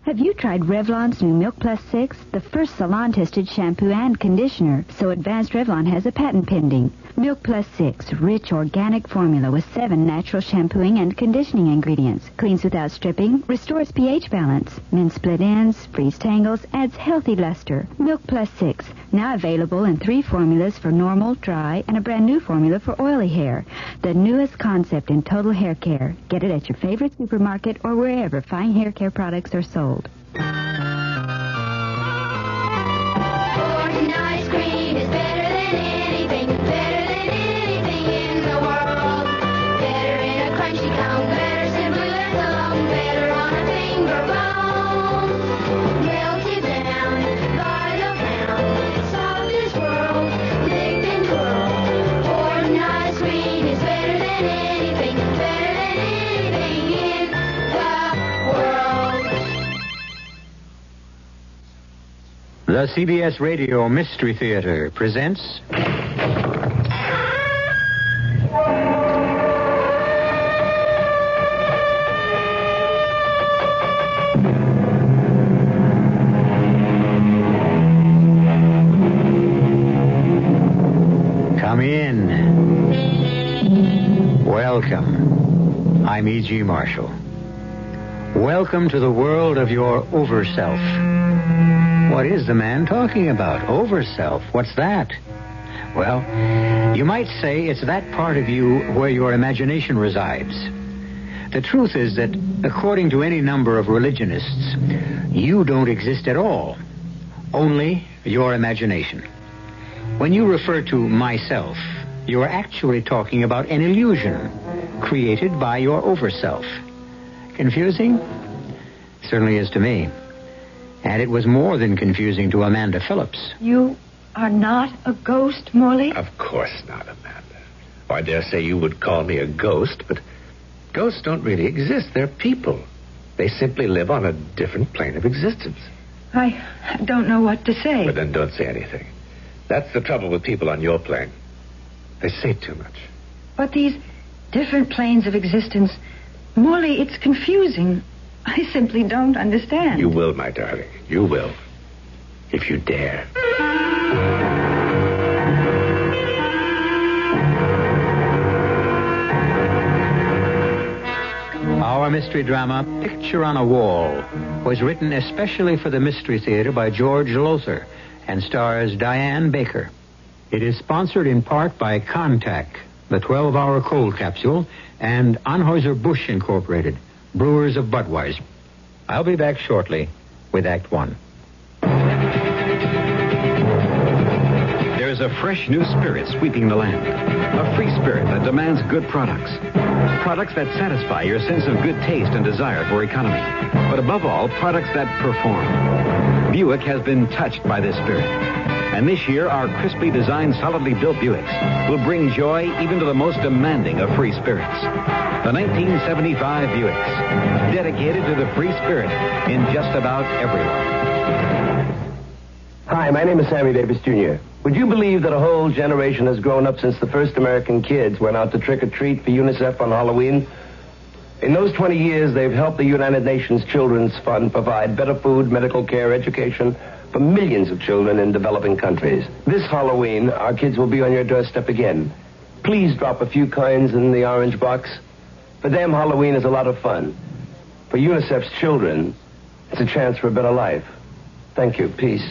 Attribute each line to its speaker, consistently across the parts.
Speaker 1: Have you tried Revlon's new Milk Plus 6? The first salon-tested shampoo and conditioner. So advanced Revlon has a patent pending. Milk Plus 6, rich organic formula with 7 natural shampooing and conditioning ingredients. Cleans without stripping, restores pH balance. Mends split ends, frees tangles, adds healthy luster. Milk Plus 6, now available in 3 formulas for normal, dry, and a brand new formula for oily hair. The newest concept in total hair care. Get it at your favorite supermarket or wherever fine hair care products are sold.
Speaker 2: Orton ice cream is better than anything in the world. Better in a crunchy cone, better simply left alone, better on a finger bone. Melted down by the pound, soft as world, licked and twirled. Orton ice cream is better than anything in the world.
Speaker 3: The CBS Radio Mystery Theater presents... Come in. Welcome. I'm E.G. Marshall. Welcome to the world of your over-self. What is the man talking about? Over-self. What's that? Well, you might say it's that part of you where your imagination resides. The truth is that, according to any number of religionists, you don't exist at all. Only your imagination. When you refer to myself, you are actually talking about an illusion created by your over-self. Confusing? Certainly is to me. And it was more than confusing to Amanda Phillips.
Speaker 4: You are not a ghost, Morley?
Speaker 5: Of course not, Amanda. Oh, I dare say you would call me a ghost, but ghosts don't really exist. They're people. They simply live on a different plane of existence.
Speaker 4: I don't know what to say.
Speaker 5: But then don't say anything. That's the trouble with people on your plane. They say too much.
Speaker 4: But these different planes of existence, Morley, it's confusing. I simply don't understand.
Speaker 5: You will, my darling. You will. If you dare.
Speaker 3: Our mystery drama, Picture on a Wall, was written especially for the Mystery Theater by George Lothar and stars Diane Baker. It is sponsored in part by Contact, the 12-hour cold capsule, and Anheuser-Busch Incorporated, brewers of Budweiser. I'll be back shortly with Act One.
Speaker 6: There's a fresh new spirit sweeping the land. A free spirit that demands good products. Products that satisfy your sense of good taste and desire for economy. But above all, products that perform. Buick has been touched by this spirit. And this year, our crisply designed, solidly built Buicks will bring joy even to the most demanding of free spirits. The 1975 Buicks, dedicated to the free spirit in just about everyone.
Speaker 7: Hi, my name is Sammy Davis, Jr. Would you believe that a whole generation has grown up since the first American kids went out to trick-or-treat for UNICEF on Halloween? In those 20 years, they've helped the United Nations Children's Fund provide better food, medical care, education for millions of children in developing countries. This Halloween, our kids will be on your doorstep again. Please drop a few coins in the orange box. For them, Halloween is a lot of fun. For UNICEF's children, it's a chance for a better life. Thank you. Peace.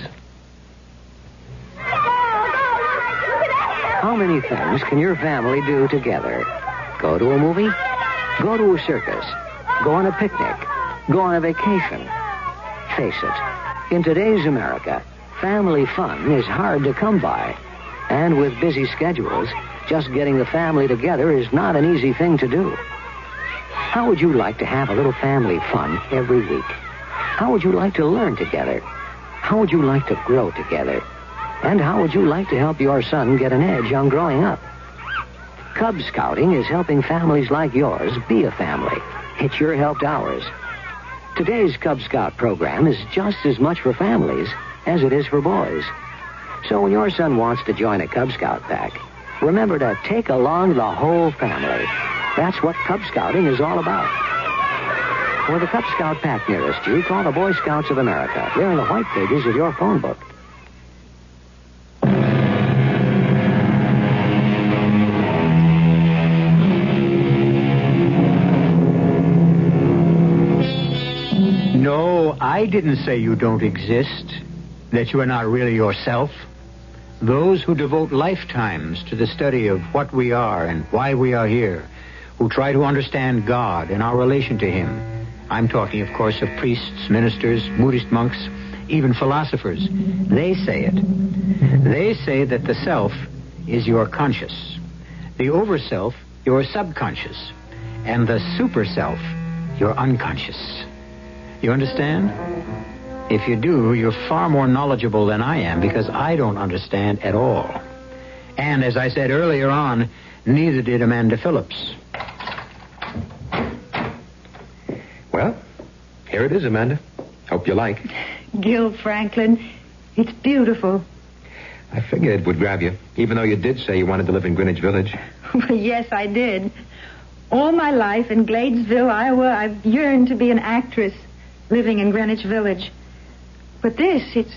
Speaker 8: How many things can your family do together? Go to a movie? Go to a circus? Go on a picnic? Go on a vacation? Face it, in today's America, family fun is hard to come by. And with busy schedules, just getting the family together is not an easy thing to do. How would you like to have a little family fun every week? How would you like to learn together? How would you like to grow together? And how would you like to help your son get an edge on growing up? Cub Scouting is helping families like yours be a family. It's your helped ours. Today's Cub Scout program is just as much for families as it is for boys. So when your son wants to join a Cub Scout pack, remember to take along the whole family. That's what Cub Scouting is all about. For the Cub Scout pack nearest you, call the Boy Scouts of America. They're in the white pages of your phone book.
Speaker 3: No, I didn't say you don't exist, that you are not really yourself. Those who devote lifetimes to the study of what we are and why we are here, who try to understand God and our relation to Him. I'm talking, of course, of priests, ministers, Buddhist monks, even philosophers. They say it. They say that the self is your conscious, the overself your subconscious, and the super self your unconscious. You understand? If you do, you're far more knowledgeable than I am, because I don't understand at all. And as I said earlier on, neither did Amanda Phillips.
Speaker 5: Well, here it is, Amanda. Hope you like.
Speaker 4: Gil Franklin, it's beautiful.
Speaker 5: I figured it would grab you, even though you did say you wanted to live in Greenwich Village.
Speaker 4: Yes, I did. All my life in Gladesville, Iowa, I've yearned to be an actress living in Greenwich Village. But this, it's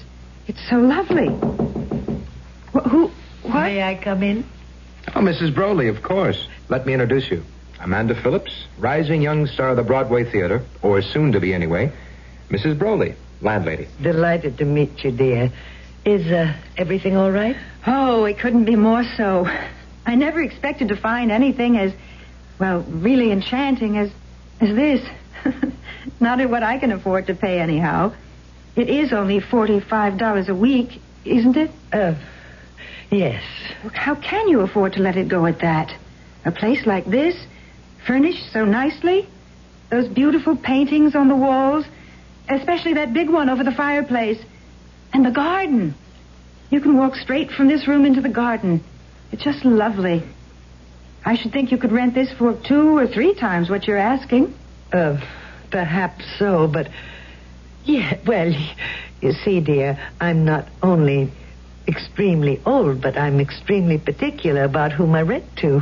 Speaker 4: so lovely. What?
Speaker 9: May I come in?
Speaker 5: Oh, Mrs. Broley, of course. Let me introduce you. Amanda Phillips, rising young star of the Broadway Theater, or soon to be anyway. Mrs. Broley, landlady.
Speaker 9: Delighted to meet you, dear. Is everything all right?
Speaker 4: Oh, it couldn't be more so. I never expected to find anything as, well, really enchanting as this. Not at what I can afford to pay anyhow. It is only $45 a week, isn't it?
Speaker 9: Yes.
Speaker 4: How can you afford to let it go at that? A place like this, furnished so nicely, those beautiful paintings on the walls, especially that big one over the fireplace, and the garden. You can walk straight from this room into the garden. It's just lovely. I should think you could rent this for 2 or 3 times what you're asking.
Speaker 9: Perhaps so, but... Yeah, well, you see, dear, I'm not only extremely old, but I'm extremely particular about whom I rent to.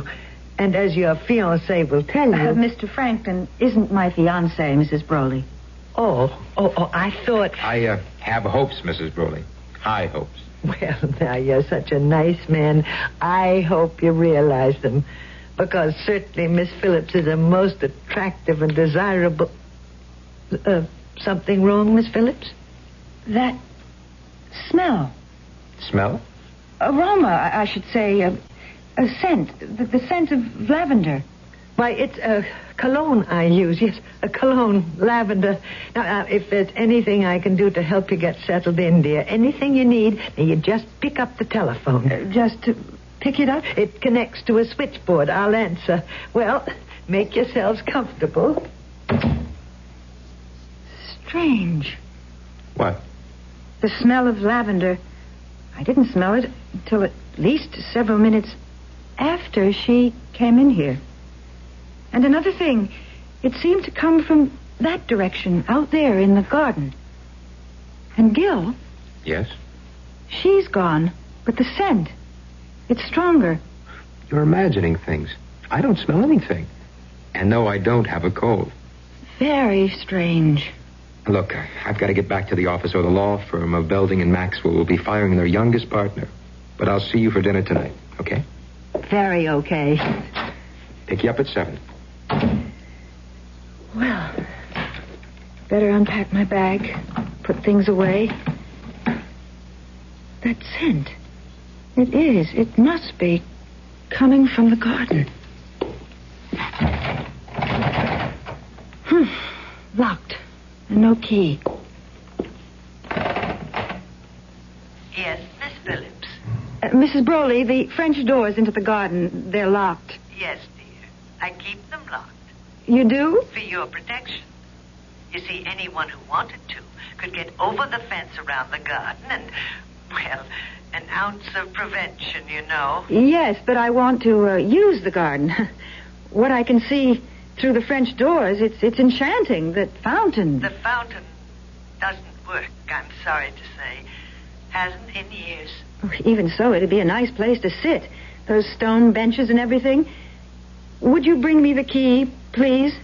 Speaker 9: And as your fiancé will tell you...
Speaker 4: Mr. Franklin isn't my fiancé, Mrs. Broley.
Speaker 9: Oh, I thought...
Speaker 5: I have hopes, Mrs. Broley. High hopes.
Speaker 9: Well, now, you're such a nice man. I hope you realize them. Because certainly Miss Phillips is a most attractive and desirable... something wrong, Miss Phillips?
Speaker 4: That smell.
Speaker 5: Smell?
Speaker 4: Aroma, I should say. A scent. The scent of lavender.
Speaker 9: Why, it's a cologne I use. Yes, a cologne, lavender. Now, if there's anything I can do to help you get settled in, dear, anything you need, you just pick up the telephone.
Speaker 4: Just to pick it up?
Speaker 9: It connects to a switchboard. I'll answer. Well, make yourselves comfortable.
Speaker 4: Strange.
Speaker 5: What?
Speaker 4: The smell of lavender. I didn't smell it until at least several minutes after she came in here. And another thing, it seemed to come from that direction, out there in the garden. And Gil...
Speaker 5: Yes?
Speaker 4: She's gone, but the scent, it's stronger.
Speaker 5: You're imagining things. I don't smell anything. And no, I don't have a cold.
Speaker 4: Very strange.
Speaker 5: Look, I've got to get back to the office, or the law firm of Belding and Maxwell will be firing their youngest partner. But I'll see you for dinner tonight, okay?
Speaker 4: Very okay.
Speaker 5: Pick you up at 7.
Speaker 4: Well, better unpack my bag, put things away. That scent. It must be coming from the garden. Locked. And no key.
Speaker 9: Yes, Miss Phillips.
Speaker 4: Mrs. Broley, the French doors into the garden, they're locked.
Speaker 9: Yes, dear. I keep them locked.
Speaker 4: You do?
Speaker 9: For your protection. You see, anyone who wanted to could get over the fence around the garden and, well, an ounce of prevention, you know.
Speaker 4: Yes, but I want to use the garden. What I can see through the French doors, it's enchanting. That fountain.
Speaker 9: The fountain doesn't work, I'm sorry to say. Hasn't in years.
Speaker 4: Even so, it'd be a nice place to sit. Those stone benches and everything. Would you bring me the key, please?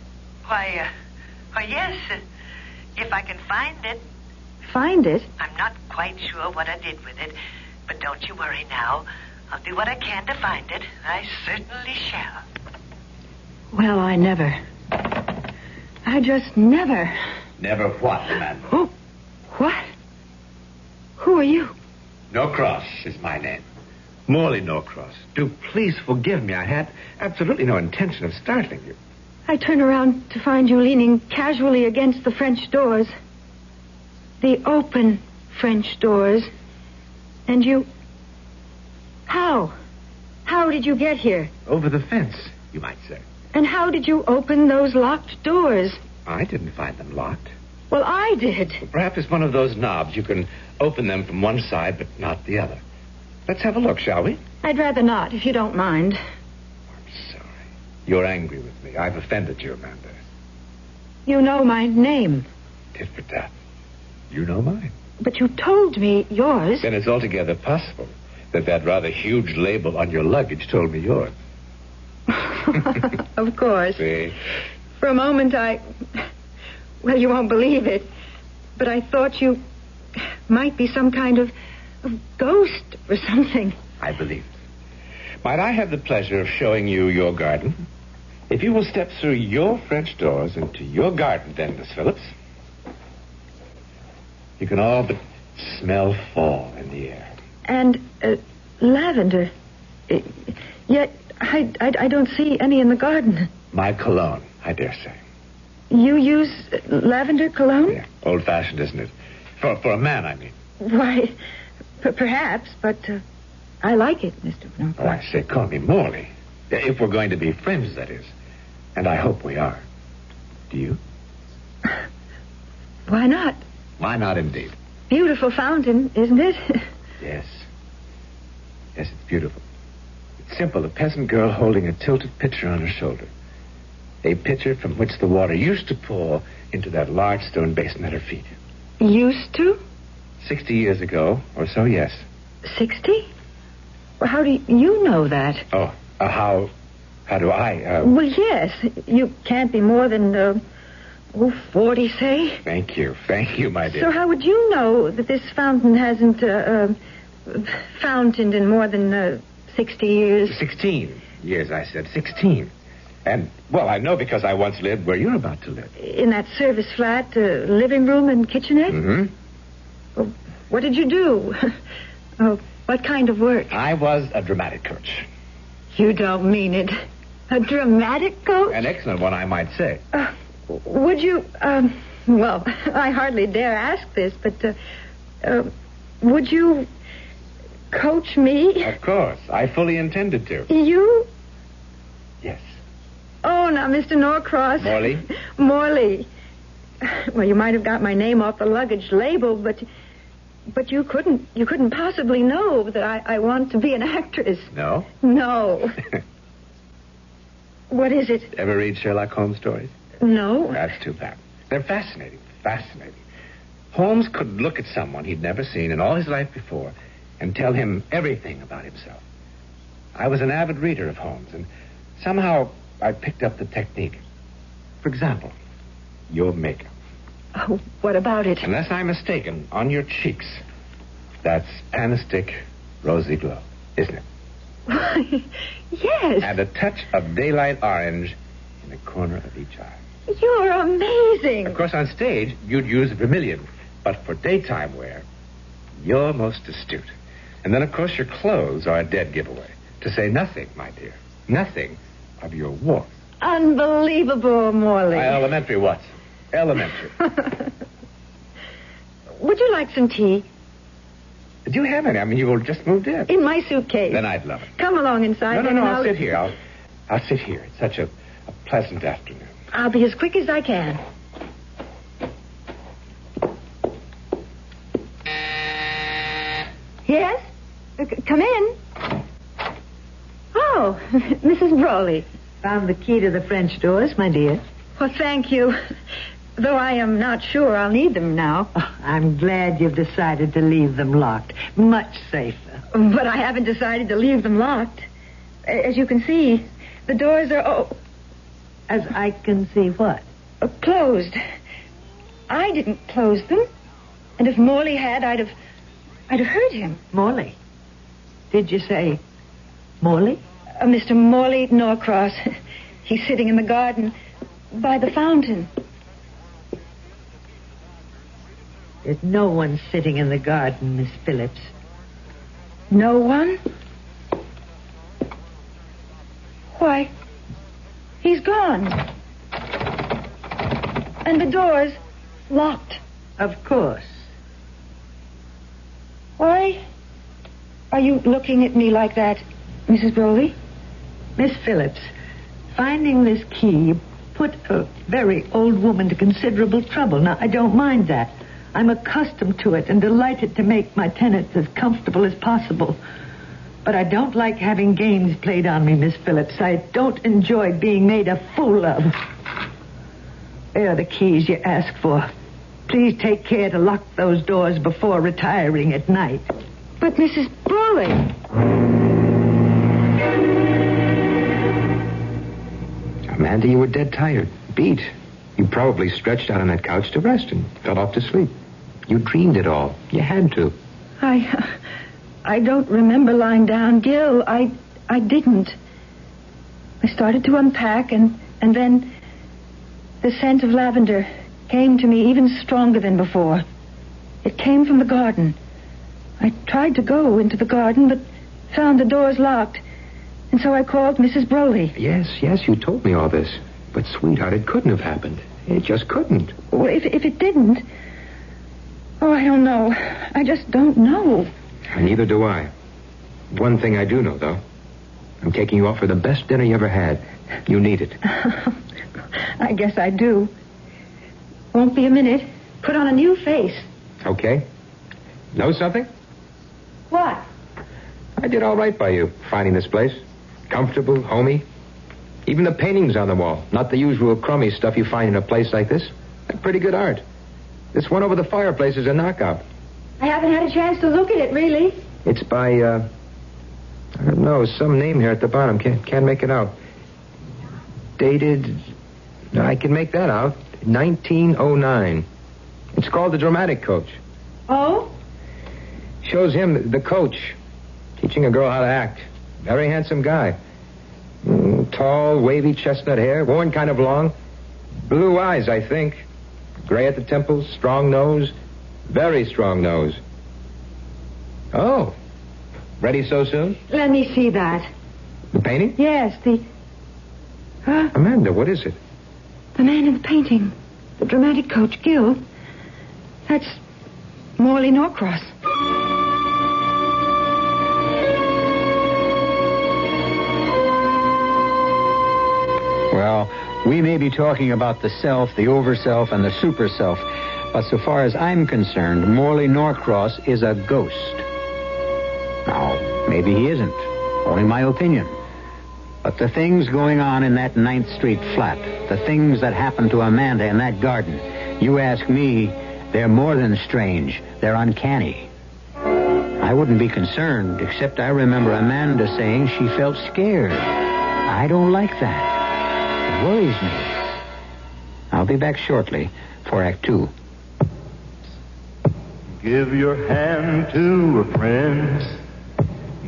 Speaker 9: Why, Oh, yes. If I can find it.
Speaker 4: Find it?
Speaker 9: I'm not quite sure what I did with it, but don't you worry now. I'll do what I can to find it. I certainly shall.
Speaker 4: Well, I never. I just never.
Speaker 5: Never what, Amanda?
Speaker 4: Oh, what? Who are you?
Speaker 5: Norcross is my name. Morley Norcross. Do please forgive me. I had absolutely no intention of startling you.
Speaker 4: I turn around to find you leaning casually against the French doors. The open French doors. And you... How? How did you get here?
Speaker 5: Over the fence, you might say.
Speaker 4: And how did you open those locked doors?
Speaker 5: I didn't find them locked.
Speaker 4: Well, I did.
Speaker 5: Perhaps it's one of those knobs. You can open them from one side, but not the other. Let's have a look, shall we?
Speaker 4: I'd rather not, if you don't mind.
Speaker 5: I'm sorry. You're angry with me. I've offended you, Amanda.
Speaker 4: You know my name.
Speaker 5: Tit for tat. You know mine.
Speaker 4: But you told me yours.
Speaker 5: Then it's altogether possible that rather huge label on your luggage told me yours.
Speaker 4: Of course.
Speaker 5: See?
Speaker 4: For a moment, well, you won't believe it, but I thought you might be some kind of ghost or something.
Speaker 5: I believe it. Might I have the pleasure of showing you your garden? If you will step through your French doors into your garden, then, Miss Phillips, you can all but smell fall in the air.
Speaker 4: And lavender. Yet I don't see any in the garden.
Speaker 5: My cologne, I dare say.
Speaker 4: You use lavender cologne?
Speaker 5: Yeah, old-fashioned, isn't it? For a man, I mean.
Speaker 4: Why, perhaps, but I like it, Mr. Norcross.
Speaker 5: Oh, I say, call me Morley. If we're going to be friends, that is. And I hope we are. Do you?
Speaker 4: Why not?
Speaker 5: Why not, indeed?
Speaker 4: Beautiful fountain, isn't it?
Speaker 5: Yes. Yes, it's beautiful. It's simple. A peasant girl holding a tilted pitcher on her shoulder. A pitcher from which the water used to pour into that large stone basin at her feet.
Speaker 4: Used to?
Speaker 5: 60 years ago, or so, yes.
Speaker 4: 60? Well, how do you know that?
Speaker 5: Oh, how do I?
Speaker 4: Well, yes. You can't be more than, 40, say.
Speaker 5: Thank you, my dear.
Speaker 4: So how would you know that this fountain hasn't, fountained in more than, 60 years?
Speaker 5: 16 years, I said. 16. And, well, I know because I once lived where you're about to live.
Speaker 4: In that service flat, living room and kitchenette?
Speaker 5: Mm-hmm.
Speaker 4: Well, what did you do? What kind of work?
Speaker 5: I was a dramatic coach.
Speaker 4: You don't mean it. A dramatic coach?
Speaker 5: An excellent one, I might say.
Speaker 4: Would you, well, I hardly dare ask this, but, would you coach me?
Speaker 5: Of course. I fully intended to.
Speaker 4: You?
Speaker 5: Yes.
Speaker 4: Oh, now, Mr. Norcross.
Speaker 5: Morley?
Speaker 4: Morley. Well, you might have got my name off the luggage label, but you couldn't possibly know that I want to be an actress.
Speaker 5: No?
Speaker 4: No. What is it?
Speaker 5: Ever read Sherlock Holmes stories?
Speaker 4: No.
Speaker 5: That's too bad. They're fascinating. Holmes could look at someone he'd never seen in all his life before and tell him everything about himself. I was an avid reader of Holmes, and somehow I picked up the technique. For example, your makeup.
Speaker 4: Oh, what about it?
Speaker 5: Unless I'm mistaken, on your cheeks, that's panistic rosy glow, isn't it?
Speaker 4: Yes.
Speaker 5: And a touch of daylight orange in the corner of each eye.
Speaker 4: You're amazing.
Speaker 5: Of course, on stage, you'd use vermilion, but for daytime wear, you're most astute. And then, of course, your clothes are a dead giveaway. To say nothing, my dear, nothing of your warmth.
Speaker 4: Unbelievable, Morley.
Speaker 5: Elementary what? Elementary.
Speaker 4: Would you like some tea?
Speaker 5: Do you have any? I mean, you just moved in.
Speaker 4: In my suitcase.
Speaker 5: Then I'd love it.
Speaker 4: Come along inside.
Speaker 5: No, I'll sit here. I'll sit here. It's such a pleasant afternoon.
Speaker 4: I'll be as quick as I can. Yes? Come in. Oh, Mrs. Brawley.
Speaker 9: Found the key to the French doors, my dear.
Speaker 4: Well, thank you. Though I am not sure I'll need them now.
Speaker 9: Oh, I'm glad you've decided to leave them locked. Much safer.
Speaker 4: But I haven't decided to leave them locked. As you can see, the doors are...
Speaker 9: As I can see what?
Speaker 4: Closed. I didn't close them. And if Morley had, I'd have hurt him.
Speaker 9: Morley? Did you say Morley?
Speaker 4: Mr. Morley Norcross. He's sitting in the garden by the fountain.
Speaker 9: There's no one sitting in the garden, Miss Phillips.
Speaker 4: No one? Why, he's gone. And the door's locked.
Speaker 9: Of course.
Speaker 4: Why are you looking at me like that, Mrs. Broley?
Speaker 9: Miss Phillips, finding this key put a very old woman to considerable trouble. Now, I don't mind that. I'm accustomed to it and delighted to make my tenants as comfortable as possible. But I don't like having games played on me, Miss Phillips. I don't enjoy being made a fool of. There are the keys you asked for. Please take care to lock those doors before retiring at night.
Speaker 4: But Mrs. Broley...
Speaker 5: Amanda, you were dead tired. Beat. You probably stretched out on that couch to rest and fell off to sleep. You dreamed it all. You had to.
Speaker 4: I don't remember lying down, Gil. I didn't. I started to unpack, and then the scent of lavender came to me even stronger than before. It came from the garden. I tried to go into the garden, but found the doors locked. And so I called Mrs. Broley.
Speaker 5: Yes, you told me all this. But, sweetheart, it couldn't have happened. It just couldn't.
Speaker 4: Well, if it didn't... Oh, I don't know. I just don't know.
Speaker 5: Neither do I. One thing I do know, though. I'm taking you out for the best dinner you ever had. You need it.
Speaker 4: I guess I do. Won't be a minute. Put on a new face.
Speaker 5: Okay. Know something?
Speaker 4: What?
Speaker 5: I did all right by you, finding this place. Comfortable, homey. Even the paintings on the wall. Not the usual crummy stuff you find in a place like this. They're pretty good art. This one over the fireplace is a knockout.
Speaker 4: I haven't had a chance to look at it, really.
Speaker 5: It's by, I don't know, some name here at the bottom. Can't make it out. Dated, I can make that out. 1909. It's called The Dramatic Coach.
Speaker 4: Oh?
Speaker 5: Shows him, the coach, teaching a girl how to act. Very handsome guy. Tall, wavy chestnut hair, worn kind of long. Blue eyes, I think. Gray at the temples, strong nose. Very strong nose. Oh. Ready so soon?
Speaker 4: Let me see that.
Speaker 5: The painting?
Speaker 4: Yes, the...
Speaker 5: Amanda, what is it?
Speaker 4: The man in the painting. The dramatic coach, Gil. That's Morley Norcross.
Speaker 3: Well, we may be talking about the self, the over-self, and the super-self, but so far as I'm concerned, Morley Norcross is a ghost. Now, maybe he isn't. Only my opinion. But the things going on in that 9th Street flat, the things that happened to Amanda in that garden, you ask me, they're more than strange. They're uncanny. I wouldn't be concerned, except I remember Amanda saying she felt scared. I don't like that. It worries me. I'll be back shortly for Act 2.
Speaker 10: Give your hand to a friend.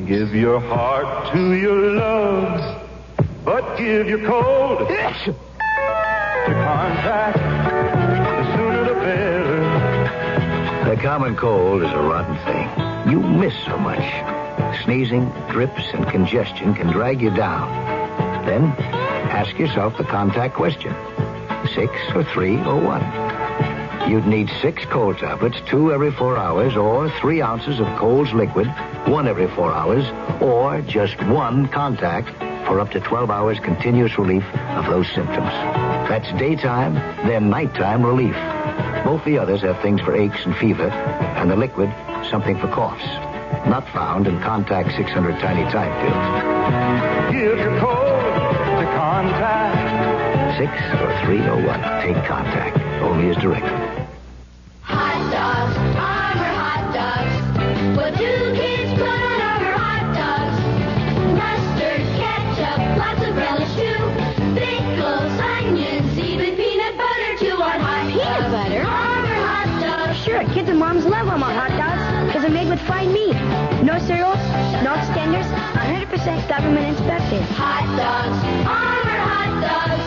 Speaker 10: Give your heart to your loves. But give your cold to contact. The sooner the better.
Speaker 11: The common cold is a rotten thing. You miss so much. Sneezing, drips, and congestion can drag you down. Then ask yourself the contact question. 6 or 3 or 1. You'd need 6 cold tablets, 2 every 4 hours, or 3 ounces of Cold's liquid, 1 every 4 hours, or just 1 contact for up to 12 hours continuous relief of those symptoms. That's daytime, then nighttime relief. Both the others have things for aches and fever, and the liquid, something for coughs. Not found in Contact 600 Tiny Time pills.
Speaker 10: Give your cold to contact.
Speaker 11: 6 or 3 or 1. Take Contact. Only as directed.
Speaker 2: Hot dogs, Armour hot dogs. What do kids put on Armour hot dogs? Mustard, ketchup, lots of relish too. Pickles, onions, even peanut butter. sure. Kids and moms love Walmart hot dogs because they're made with fine meat. No cereals, no extenders, 100% government inspected. Hot dogs, Armour hot dogs.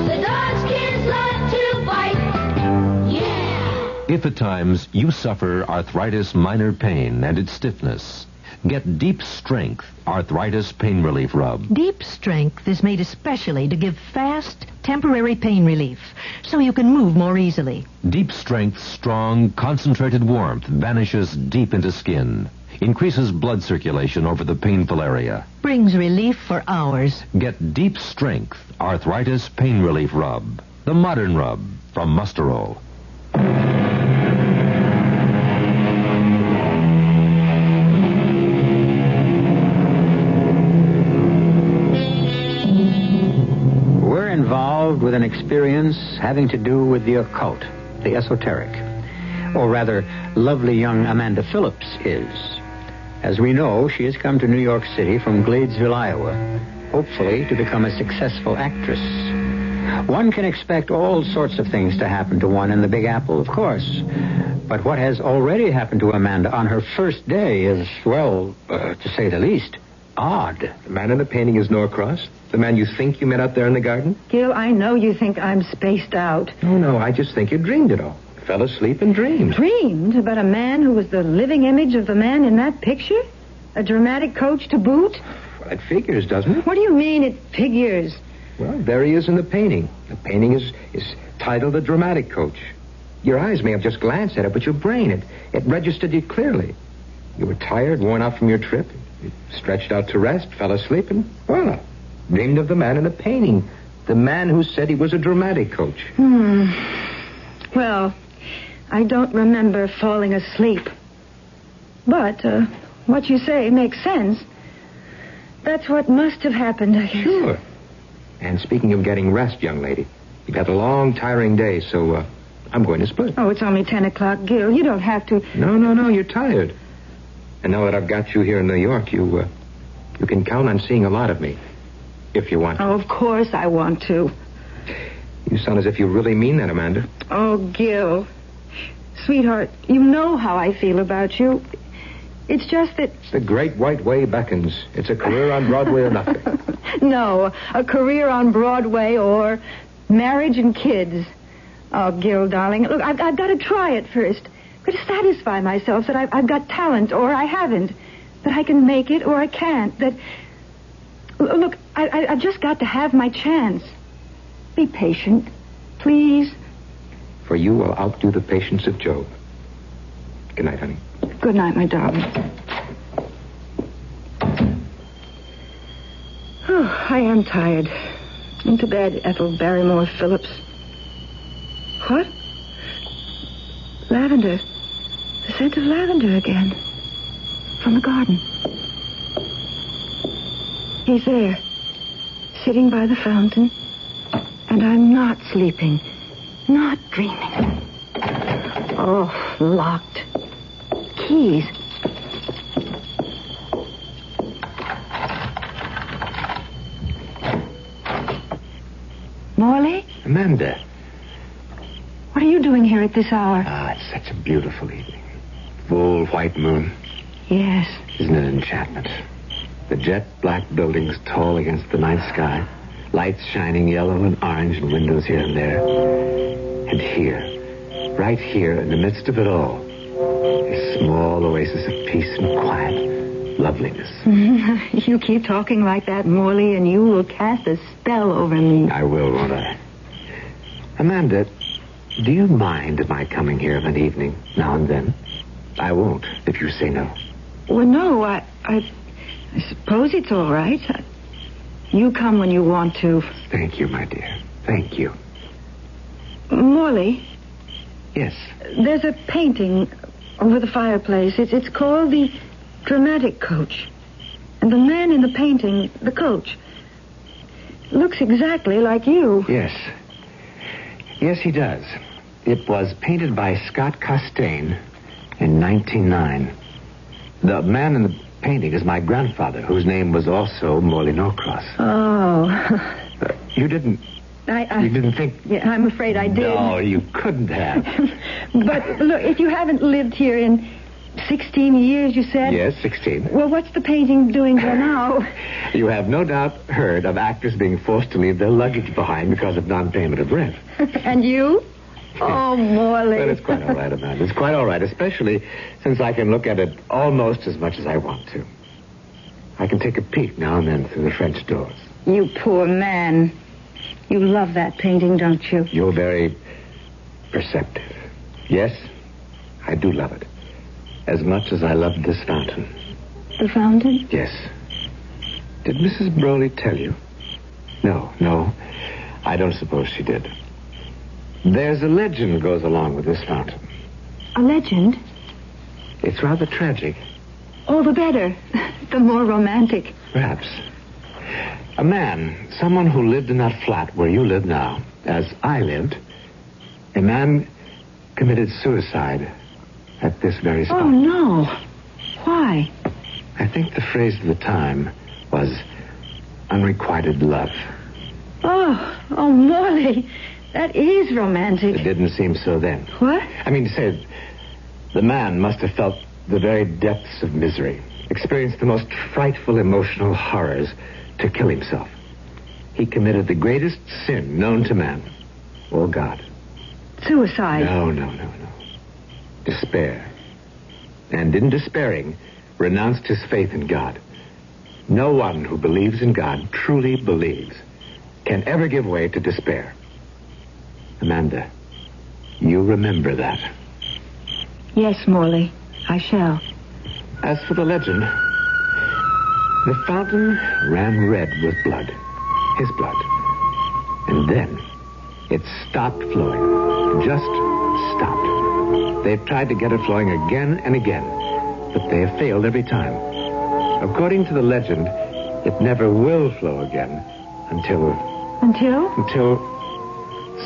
Speaker 2: The dogs kids love to bite. Yeah.
Speaker 12: If at times you suffer arthritis minor pain and its stiffness, get Deep Strength Arthritis Pain Relief Rub.
Speaker 13: Deep Strength is made especially to give fast, temporary pain relief so you can move more easily.
Speaker 12: Deep Strength's strong, concentrated warmth vanishes deep into skin, increases blood circulation over the painful area.
Speaker 13: Brings relief for hours.
Speaker 12: Get Deep Strength Arthritis Pain Relief Rub, the modern rub from Musterol.
Speaker 3: Involved with an experience having to do with the occult, the esoteric. Or rather, lovely young Amanda Phillips is. As we know, she has come to New York City from Gladesville, Iowa, hopefully to become a successful actress. One can expect all sorts of things to happen to one in the Big Apple, of course. But what has already happened to Amanda on her first day is, well, to say the least, odd.
Speaker 7: The man in the painting is Norcross? The man you think you met out there in the garden?
Speaker 4: Gil, I know you think I'm spaced out.
Speaker 7: No, I just think you dreamed it all. Fell asleep and dreamed.
Speaker 4: Dreamed about a man who was the living image of the man in that picture? A dramatic coach to boot?
Speaker 7: Well, it figures, doesn't it?
Speaker 4: What do you mean it figures?
Speaker 7: Well, there he is in the painting. The painting is titled The Dramatic Coach. Your eyes may have just glanced at it, but your brain, it registered you clearly. You were tired, worn out from your trip. You stretched out to rest, fell asleep, and, well, dreamed of the man in the painting. The man who said he was a dramatic coach.
Speaker 4: Well, I don't remember falling asleep. But what you say makes sense. That's what must have happened, I guess.
Speaker 7: Sure. And speaking of getting rest, young lady, you've had a long, tiring day, so I'm going to split.
Speaker 4: Oh, it's only 10 o'clock, Gil. You don't have to...
Speaker 7: No, you're tired. And now that I've got you here in New York, you can count on seeing a lot of me. If you want to.
Speaker 4: Oh, of course I want to.
Speaker 7: You sound as if you really mean that, Amanda.
Speaker 4: Oh, Gil. Sweetheart, you know how I feel about you. It's just that...
Speaker 7: The great white way beckons. It's a career on Broadway or nothing.
Speaker 4: No, a career on Broadway or marriage and kids. Oh, Gil, darling, look, I've got to try it first. I've got to satisfy myself that I've got talent or I haven't. That I can make it or I can't. That... Look, I've just got to have my chance. Be patient, please.
Speaker 7: For you will outdo the patience of Job. Good night, honey.
Speaker 4: Good night, my darling. Oh, I am tired. Into bed, Ethel Barrymore Phillips. What? Lavender. The scent of lavender again. From the garden. He's there, sitting by the fountain, and I'm not sleeping, not dreaming. Oh, locked. Keys. Morley?
Speaker 5: Amanda.
Speaker 4: What are you doing here at this hour?
Speaker 5: It's such a beautiful evening. Full white moon.
Speaker 4: Yes.
Speaker 5: Isn't it an enchantment? The jet-black buildings tall against the night sky. Lights shining yellow and orange in windows here and there. And here, right here in the midst of it all, a small oasis of peace and quiet loveliness.
Speaker 4: You keep talking like that, Morley, and you will cast a spell over me.
Speaker 5: I will, won't I? Amanda, do you mind my coming here of an evening, now and then? I won't, if you say no.
Speaker 4: Well, no, I suppose it's all right. You come when you want to.
Speaker 5: Thank you, my dear. Thank you.
Speaker 4: Morley?
Speaker 5: Yes?
Speaker 4: There's a painting over the fireplace. It's called The Dramatic Coach. And the man in the painting, the coach, looks exactly like you.
Speaker 5: Yes. Yes, he does. It was painted by Scott Costain in 1909. The man in the painting is my grandfather, whose name was also Morley Norcross.
Speaker 4: Oh.
Speaker 5: You didn't You didn't think...
Speaker 4: Yeah, I'm afraid I did.
Speaker 5: No, you couldn't have.
Speaker 4: But look, if you haven't lived here in 16 years, you said?
Speaker 5: Yes, 16.
Speaker 4: Well, what's the painting doing there now?
Speaker 5: You have no doubt heard of actors being forced to leave their luggage behind because of non-payment of rent.
Speaker 4: And you? Oh, Morley.
Speaker 5: But it's quite all right, Amanda. It's quite all right, especially since I can look at it almost as much as I want to. I can take a peek now and then through the French doors.
Speaker 4: You poor man. You love that painting, don't you?
Speaker 5: You're very perceptive. Yes, I do love it. As much as I love this fountain.
Speaker 4: The fountain?
Speaker 5: Yes. Did Mrs. Broley tell you? No. I don't suppose she did. There's a legend goes along with this fountain.
Speaker 4: A legend?
Speaker 5: It's rather tragic.
Speaker 4: All the better. The more romantic.
Speaker 5: Perhaps. A man, someone who lived in that flat where you live now, as I lived, a man committed suicide at this very spot.
Speaker 4: Oh, no. Why?
Speaker 5: I think the phrase of the time was unrequited love.
Speaker 4: Oh, Morley, that is romantic.
Speaker 5: It didn't seem so then.
Speaker 4: What?
Speaker 5: I mean to say, the man must have felt the very depths of misery, experienced the most frightful emotional horrors to kill himself. He committed the greatest sin known to man, or God.
Speaker 4: Suicide?
Speaker 5: No. Despair. And in despairing, renounced his faith in God. No one who believes in God, truly believes, can ever give way to despair. Amanda, you remember that.
Speaker 4: Yes, Morley, I shall.
Speaker 5: As for the legend, the fountain ran red with blood. His blood. And then it stopped flowing. Just stopped. They've tried to get it flowing again and again, but they have failed every time. According to the legend, it never will flow again until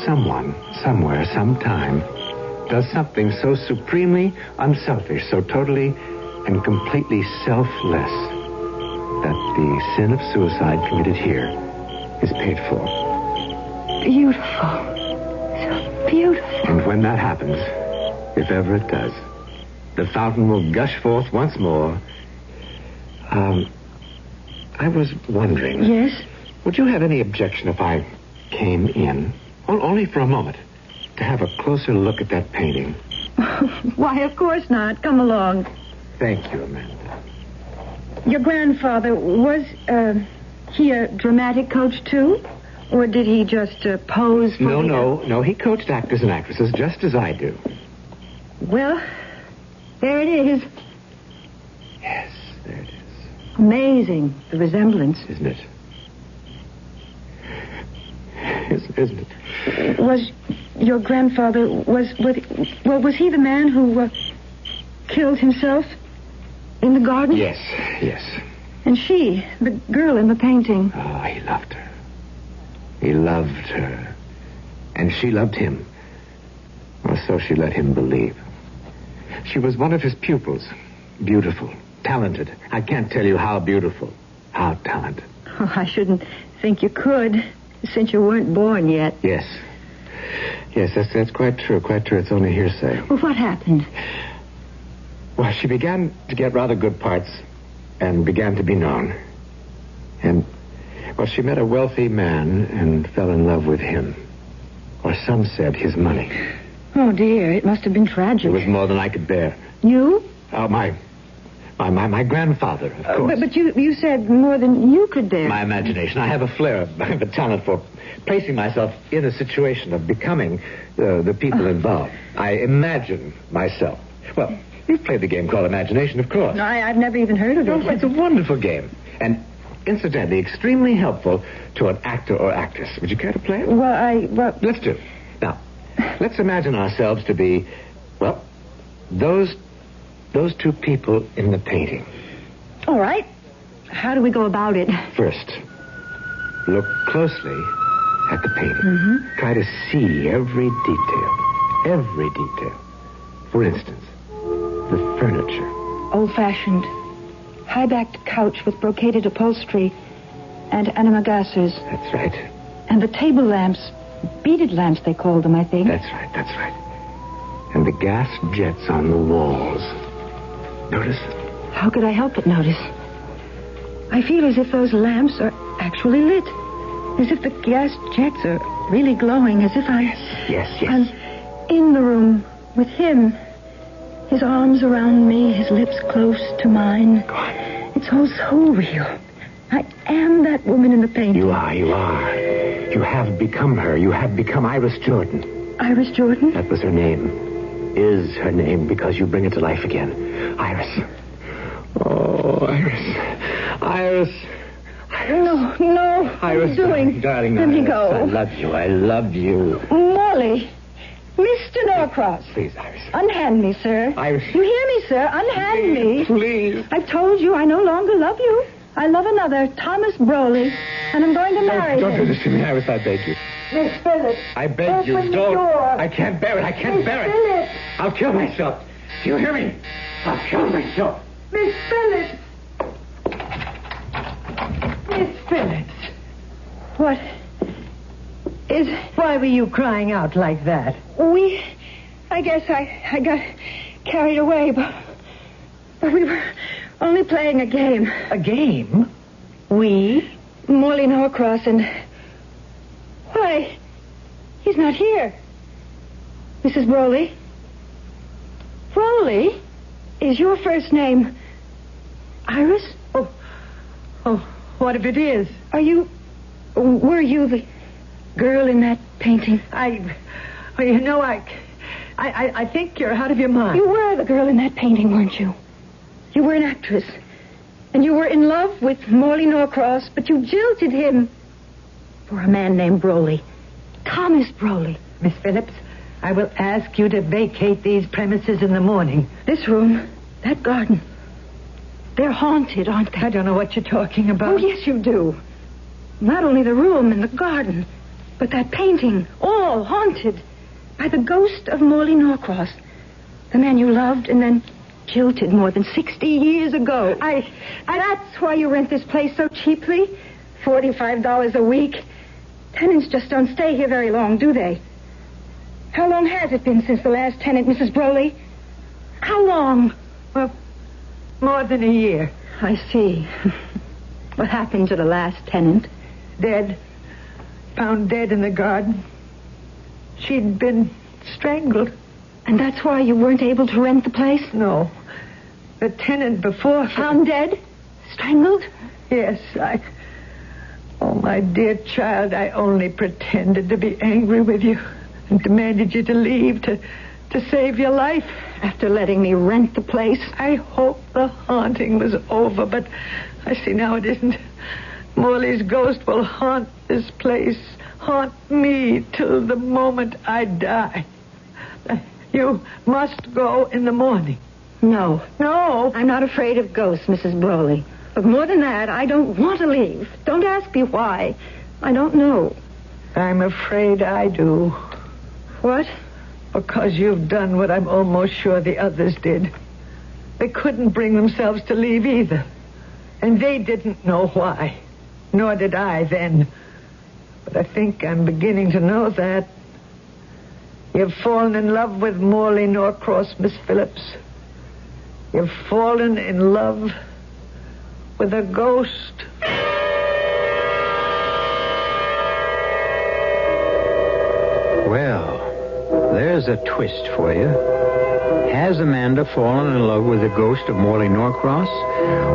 Speaker 5: someone, somewhere, sometime, does something so supremely unselfish, so totally and completely selfless, that the sin of suicide committed here is paid for.
Speaker 4: Beautiful. So beautiful.
Speaker 5: And when that happens, if ever it does, the fountain will gush forth once more. I was wondering...
Speaker 4: Yes?
Speaker 5: Would you have any objection if I came in, only for a moment, to have a closer look at that painting?
Speaker 4: Why, of course not. Come along.
Speaker 5: Thank you, Amanda.
Speaker 4: Your grandfather, was he a dramatic coach, too? Or did he just pose for...
Speaker 5: No. He coached actors and actresses just as I do.
Speaker 4: Well, there it is.
Speaker 5: Yes, there it is.
Speaker 4: Amazing, the resemblance.
Speaker 5: Isn't it? Isn't it?
Speaker 4: Was your grandfather, was he the man who killed himself in the garden?
Speaker 5: Yes.
Speaker 4: And she, the girl in the painting.
Speaker 5: Oh, he loved her. He loved her. And she loved him. Or so she let him believe. She was one of his pupils. Beautiful. Talented. I can't tell you how beautiful. How talented.
Speaker 4: Oh, I shouldn't think you could, since you weren't born yet.
Speaker 5: Yes, that's quite true. Quite true. It's only hearsay.
Speaker 4: Well, what happened?
Speaker 5: Well, she began to get rather good parts and began to be known. And, well, she met a wealthy man and fell in love with him. Or some said his money.
Speaker 4: Oh, dear. It must have been tragic.
Speaker 5: It was more than I could bear.
Speaker 4: You?
Speaker 5: Oh, my grandfather, of course.
Speaker 4: But you said more than you could bear.
Speaker 5: My imagination. I have a flair. I have a talent for placing myself in a situation of becoming the people involved. I imagine myself. Well, you've played the game called imagination, of course.
Speaker 4: No, I've never even heard of it.
Speaker 5: Oh, it's a wonderful game. And incidentally, extremely helpful to an actor or actress. Would you care to play it?
Speaker 4: Well,
Speaker 5: Let's do. Now, let's imagine ourselves to be, well, those two people in the painting.
Speaker 4: All right. How do we go about it?
Speaker 5: First, look closely at the painting.
Speaker 4: Mm-hmm.
Speaker 5: Try to see every detail. Every detail. For instance, the furniture.
Speaker 4: Old-fashioned, high-backed couch with brocaded upholstery and antimacassars.
Speaker 5: That's right.
Speaker 4: And the table lamps, beaded lamps they called them, I think.
Speaker 5: That's right. And the gas jets on the walls. Notice?
Speaker 4: How could I help but notice? I feel as if those lamps are actually lit. As if the gas jets are really glowing. As if I'm in the room with him. His arms around me, his lips close to mine.
Speaker 5: God.
Speaker 4: It's all so real. I am that woman in the painting.
Speaker 5: You are. You have become her. You have become Iris Jordan.
Speaker 4: Iris Jordan?
Speaker 5: That was her name. Is her name because you bring it to life again. Iris. Oh, Iris.
Speaker 4: No.
Speaker 5: Iris,
Speaker 4: What are you doing?
Speaker 5: darling.
Speaker 4: Let me go.
Speaker 5: I love you.
Speaker 4: Molly. Mr. Norcross.
Speaker 5: Please, Iris.
Speaker 4: Unhand me, sir.
Speaker 5: Iris.
Speaker 4: You hear me, sir? Unhand me.
Speaker 5: Please.
Speaker 4: I've told you I no longer love you. I love another, Thomas Broley, and I'm going to marry
Speaker 5: Don't do
Speaker 4: him.
Speaker 5: this to me, Iris, I beg you.
Speaker 4: Miss Phillips.
Speaker 5: I beg you,
Speaker 4: open the
Speaker 5: don't.
Speaker 4: door.
Speaker 5: I can't bear it.
Speaker 4: Miss Phillips.
Speaker 5: I'll kill myself. Do you hear me? I'll kill myself.
Speaker 4: Miss Phillips. Miss Phillips. What is...
Speaker 9: Why were you crying out like that?
Speaker 4: I guess I got carried away, but we were only playing a game.
Speaker 9: A game? We?
Speaker 4: Morley Norcross and... Why, he's not here. Mrs. Broley? Broley? Is your first name Iris?
Speaker 9: Oh, what if it is?
Speaker 4: Were you the girl in that painting?
Speaker 9: I think you're out of your mind.
Speaker 4: You were the girl in that painting, weren't you? You were an actress. And you were in love with Morley Norcross, but you jilted him for a man named Broley. Thomas Broley.
Speaker 9: Miss Phillips, I will ask you to vacate these premises in the morning.
Speaker 4: This room, that garden, they're haunted, aren't they?
Speaker 9: I don't know what you're talking about.
Speaker 4: Oh, yes, you do. Not only the room and the garden, but that painting, all haunted by the ghost of Morley Norcross, the man you loved and then jilted more than 60 years ago. That's why you rent this place so cheaply. $45 a week. Tenants just don't stay here very long, do they? How long has it been since the last tenant, Mrs. Broley? How long?
Speaker 9: Well, more than a year.
Speaker 4: I see. What happened to the last tenant?
Speaker 9: Dead. Found dead in the garden. She'd been strangled.
Speaker 4: And that's why you weren't able to rent the place?
Speaker 9: No. The tenant before...
Speaker 4: Found dead? Strangled?
Speaker 9: Yes, Oh, my dear child, I only pretended to be angry with you and demanded you to leave to save your life.
Speaker 4: After letting me rent the place?
Speaker 9: I hoped the haunting was over, but I see now it isn't. Morley's ghost will haunt this place, haunt me till the moment I die. You must go in the morning.
Speaker 4: No.
Speaker 9: No.
Speaker 4: I'm not afraid of ghosts, Mrs. Broley. But more than that, I don't want to leave. Don't ask me why. I don't know.
Speaker 9: I'm afraid I do.
Speaker 4: What?
Speaker 9: Because you've done what I'm almost sure the others did. They couldn't bring themselves to leave either. And they didn't know why. Nor did I then. But I think I'm beginning to know that. You've fallen in love with Morley Norcross, Miss Phillips. You've fallen in love with a ghost.
Speaker 3: Well, there's a twist for you. Has Amanda fallen in love with the ghost of Morley Norcross?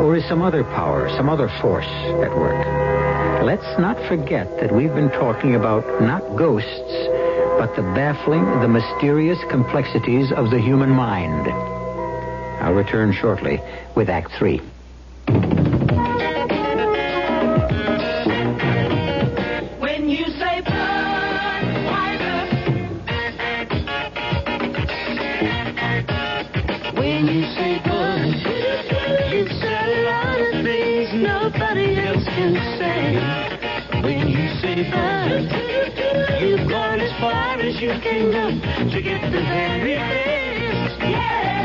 Speaker 3: Or is some other power, some other force at work? Let's not forget that we've been talking about not ghosts, but the baffling, the mysterious complexities of the human mind. I'll return shortly with Act 3.
Speaker 2: When you say Budweiser, when you say Bud, you said a lot of things nobody else can say. When you say Bud, you've gone as far as you can go to get the very best. Yeah.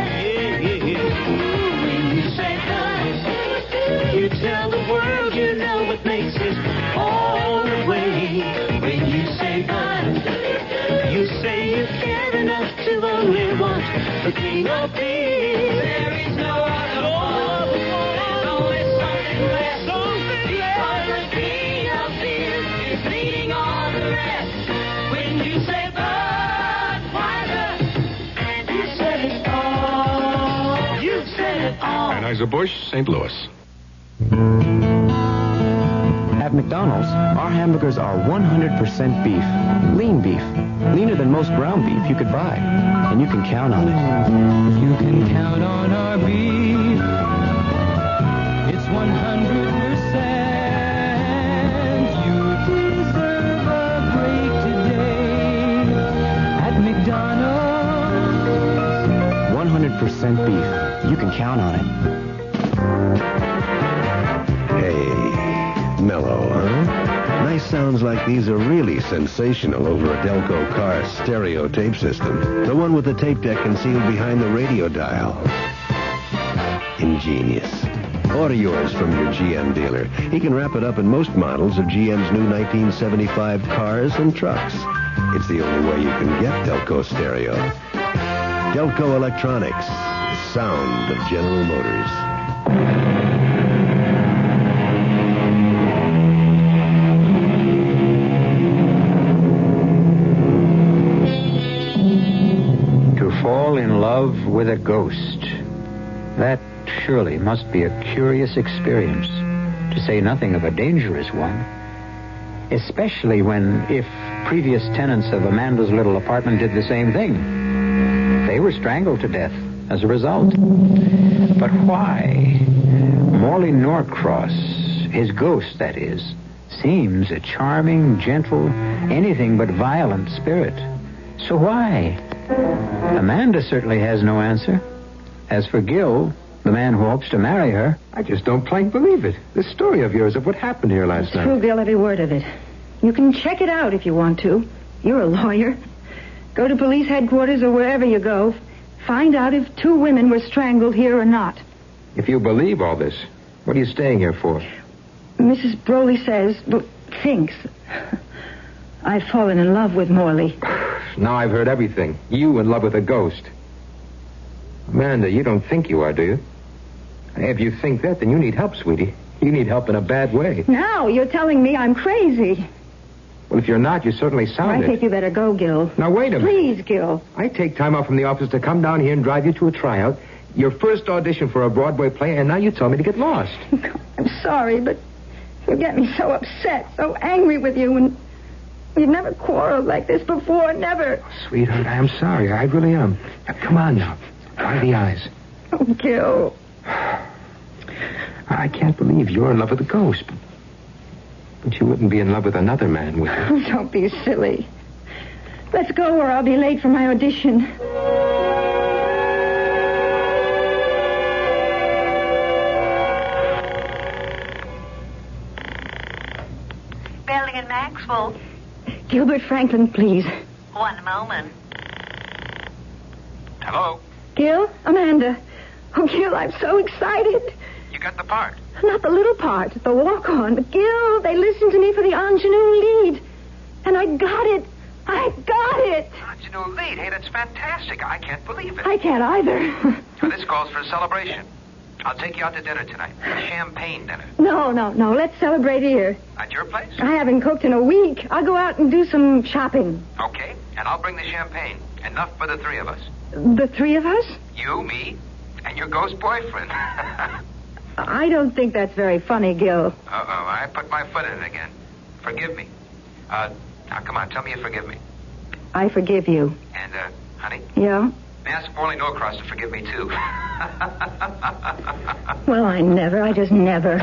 Speaker 2: When you say Bud, you tell the world you know what makes it all the way. The king of thieves. There is no other one. There's always something left. Because the king of thieves is leading all the rest. When you say Budweiser, you said it all. You said it all.
Speaker 6: Anheuser-Busch, St. Louis.
Speaker 14: At McDonald's, our hamburgers are 100% beef. Lean beef. Leaner than most ground beef you could buy. And you can count on it.
Speaker 2: You can count on our beef. It's 100%. You deserve a break today at McDonald's.
Speaker 14: 100% beef. You can count on it.
Speaker 15: Hey, mellow, huh? Nice sounds like these are really sensational over a Delco car stereo tape system. The one with the tape deck concealed behind the radio dial. Ingenious. Order yours from your GM dealer. He can wrap it up in most models of GM's new 1975 cars and trucks. It's the only way you can get Delco stereo. Delco Electronics. The sound of General Motors.
Speaker 3: Fall in love with a ghost. That surely must be a curious experience, to say nothing of a dangerous one. Especially when, if previous tenants of Amanda's little apartment did the same thing, they were strangled to death as a result. But why? Morley Norcross, his ghost, that is, seems a charming, gentle, anything but violent spirit. So why? Amanda certainly has no answer. As for Gil, the man who hopes to marry her...
Speaker 5: I just don't plain believe it. This story of yours of what happened here last night.
Speaker 4: True, Gil, every word of it. You can check it out if you want to. You're a lawyer. Go to police headquarters or wherever you go. Find out if 2 women were strangled here or not.
Speaker 5: If you believe all this, what are you staying here for?
Speaker 4: Mrs. Broley says, well, thinks, I've fallen in love with Morley.
Speaker 5: Now I've heard everything. You in love with a ghost. Amanda, you don't think you are, do you? If you think that, then you need help, sweetie. You need help in a bad way.
Speaker 4: Now you're telling me I'm crazy.
Speaker 5: Well, if you're not, you certainly sound
Speaker 4: I
Speaker 5: it.
Speaker 4: think you better go, Gil.
Speaker 5: Now, wait a minute.
Speaker 4: Please, Gil.
Speaker 5: I take time off from the office to come down here and drive you to a tryout, your first audition for a Broadway play, and now you tell me to get lost.
Speaker 4: I'm sorry, but you get me so upset, so angry with you, and we've never quarreled like this before, never.
Speaker 5: Sweetheart, I am sorry. I really am. Now, come on now. Dry the eyes.
Speaker 4: Oh, Gil.
Speaker 5: I can't believe you're in love with a ghost. But you wouldn't be in love with another man, would you?
Speaker 4: Oh, don't be silly. Let's go or I'll be late for my audition.
Speaker 16: Belding and Maxwell.
Speaker 4: Gilbert Franklin, please.
Speaker 16: One moment.
Speaker 5: Hello?
Speaker 4: Gil? Amanda. Oh, Gil, I'm so excited.
Speaker 5: You got the part.
Speaker 4: Not the little part, the walk-on. But Gil, they listened to me for the ingenue lead. And I got it. I got it.
Speaker 17: Ingenue lead? Hey, that's fantastic. I can't believe it.
Speaker 4: I can't either.
Speaker 17: Now, this calls for a celebration. I'll take you out to dinner tonight. Champagne dinner.
Speaker 4: No. Let's celebrate here.
Speaker 17: At your place?
Speaker 4: I haven't cooked in a week. I'll go out and do some shopping.
Speaker 17: Okay, and I'll bring the champagne. Enough for the 3 of us.
Speaker 4: The 3 of us?
Speaker 17: You, me, and your ghost boyfriend.
Speaker 4: I don't think that's very funny, Gil.
Speaker 17: Uh-oh, I put my foot in it again. Forgive me. Now, come on, tell me you forgive me.
Speaker 4: I forgive you.
Speaker 17: And, honey?
Speaker 4: Yeah?
Speaker 17: Ask Morley Norcross to forgive me, too.
Speaker 4: Well, I just never.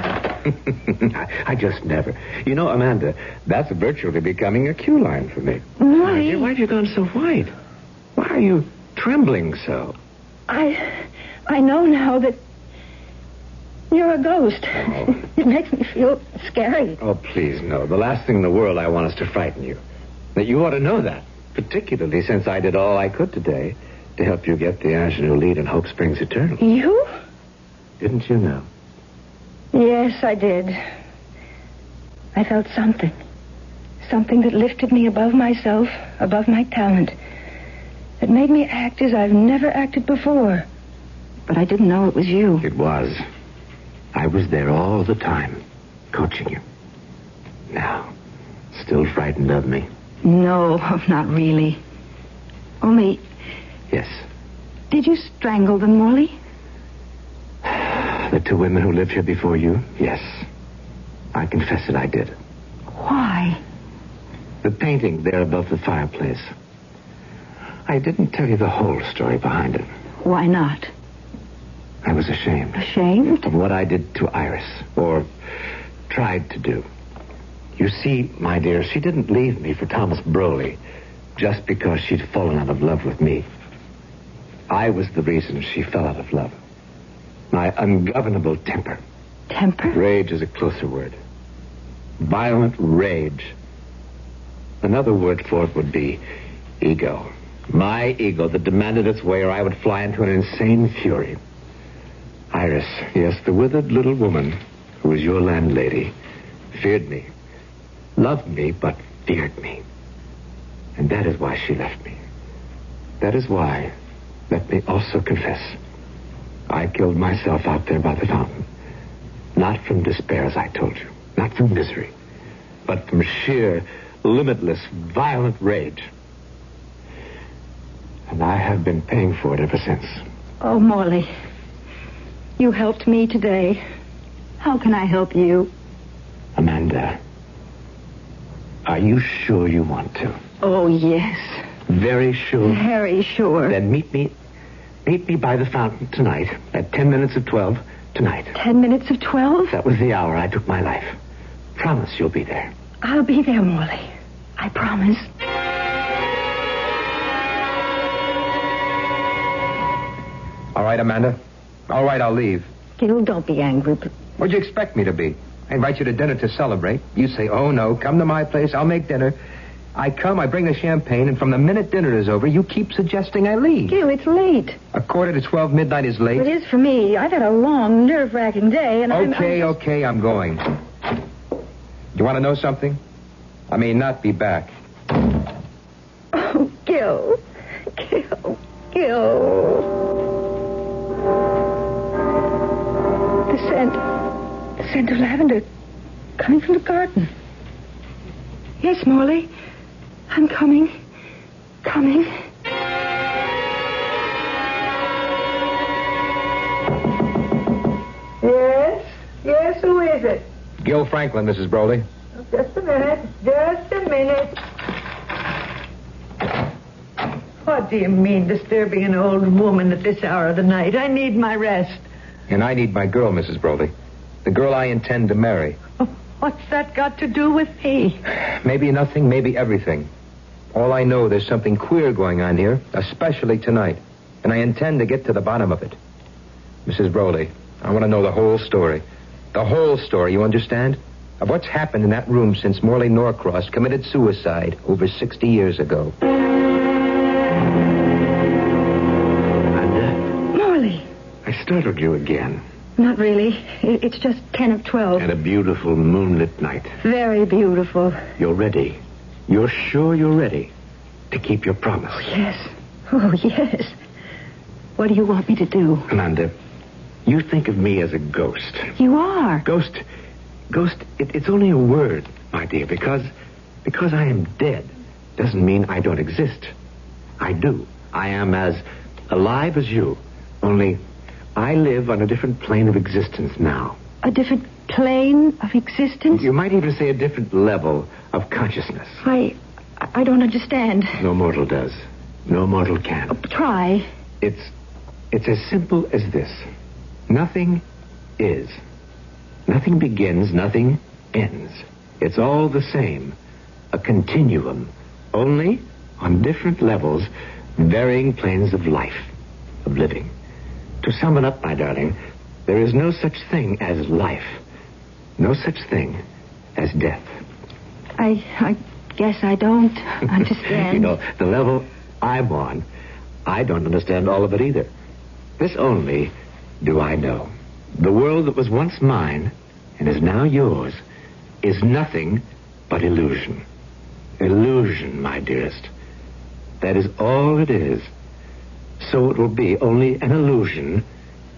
Speaker 5: I just never. You know, Amanda, that's virtually becoming a cue line for me.
Speaker 4: Why
Speaker 5: have you gone so white? Why are you trembling so?
Speaker 4: I know now that you're a ghost.
Speaker 5: Oh.
Speaker 4: It makes me feel scary.
Speaker 5: Oh, please, no. The last thing in the world I want is to frighten you. That you ought to know that, particularly since I did all I could today to help you get the ingenue lead in Hope Springs Eternal.
Speaker 4: You?
Speaker 5: Didn't you know?
Speaker 4: Yes, I did. I felt something. Something that lifted me above myself, above my talent. It made me act as I've never acted before. But I didn't know it was you.
Speaker 5: It was. I was there all the time, coaching you. Now, still frightened of me?
Speaker 4: No, not really. Only,
Speaker 5: Yes.
Speaker 4: did you strangle them, Morley?
Speaker 5: The two women who lived here before you? Yes. I confess it, I did.
Speaker 4: Why?
Speaker 5: The painting there above the fireplace. I didn't tell you the whole story behind it.
Speaker 4: Why not?
Speaker 5: I was ashamed.
Speaker 4: Ashamed?
Speaker 5: Of what I did to Iris, or tried to do. You see, my dear, she didn't leave me for Thomas Broley just because she'd fallen out of love with me. I was the reason she fell out of love. My ungovernable temper.
Speaker 4: Temper?
Speaker 5: Rage is a closer word. Violent rage. Another word for it would be ego. My ego that demanded its way, or I would fly into an insane fury. Iris, yes, the withered little woman who was your landlady, feared me. Loved me, but feared me. And that is why she left me. That is why, let me also confess, I killed myself out there by the fountain. Not from despair, as I told you. Not from misery. But from sheer, limitless, violent rage. And I have been paying for it ever since.
Speaker 4: Oh, Morley. You helped me today. How can I help you?
Speaker 5: Amanda, are you sure you want to?
Speaker 4: Oh, yes.
Speaker 5: Very sure?
Speaker 4: Very sure.
Speaker 5: Then meet me by the fountain tonight at 10 minutes of 12 tonight.
Speaker 4: 10 minutes of 12?
Speaker 5: That was the hour I took my life. Promise you'll be there.
Speaker 4: I'll be there, Morley. I promise.
Speaker 18: All right, Amanda. All right, I'll leave.
Speaker 4: Gil, don't be angry.
Speaker 18: What'd you expect me to be? I invite you to dinner to celebrate. You say, oh, no, come to my place. I'll make dinner. I come, I bring the champagne, and from the minute dinner is over, you keep suggesting I leave.
Speaker 4: Gil, it's late.
Speaker 18: 11:45 midnight is late.
Speaker 4: It is for me. I've had a long, nerve-wracking day, and
Speaker 18: Okay, I'm going. You want to know something? I may not be back.
Speaker 4: Oh, Gil. The scent of lavender coming from the garden. Yes, Morley. I'm coming.
Speaker 9: Yes, who is it?
Speaker 18: Gil Franklin, Mrs. Broley.
Speaker 9: Just a minute. What do you mean, disturbing an old woman at this hour of the night? I need my rest.
Speaker 18: And I need my girl, Mrs. Broley. The girl I intend to marry.
Speaker 9: What's that got to do with me?
Speaker 18: Maybe nothing, maybe everything. All I know, there's something queer going on here, especially tonight. And I intend to get to the bottom of it. Mrs. Broley, I want to know the whole story. The whole story, you understand? Of what's happened in that room since Morley Norcross committed suicide over 60 years ago.
Speaker 5: Amanda?
Speaker 4: Morley.
Speaker 5: I startled you again.
Speaker 4: Not really. It's just 10 of 12.
Speaker 5: And a beautiful moonlit night.
Speaker 4: Very beautiful.
Speaker 5: You're ready. You're sure you're ready to keep your promise.
Speaker 4: Oh, yes. What do you want me to do?
Speaker 5: Amanda, you think of me as a ghost.
Speaker 4: You are.
Speaker 5: Ghost, it's only a word, my dear, because I am dead doesn't mean I don't exist. I do. I am as alive as you, only I live on a different plane of existence now.
Speaker 4: A different plane of existence?
Speaker 5: You might even say a different level of consciousness.
Speaker 4: I don't understand.
Speaker 5: No mortal does. No mortal can.
Speaker 4: Try.
Speaker 5: It's as simple as this. Nothing is. Nothing begins, nothing ends. It's all the same. A continuum. Only on different levels, varying planes of life, of living. To sum it up, my darling, there is no such thing as life. No such thing as death.
Speaker 4: I guess I don't understand.
Speaker 5: You know, the level I'm on, I don't understand all of it either. This only do I know. The world that was once mine and is now yours is nothing but illusion. Illusion, my dearest. That is all it is. So it will be only an illusion.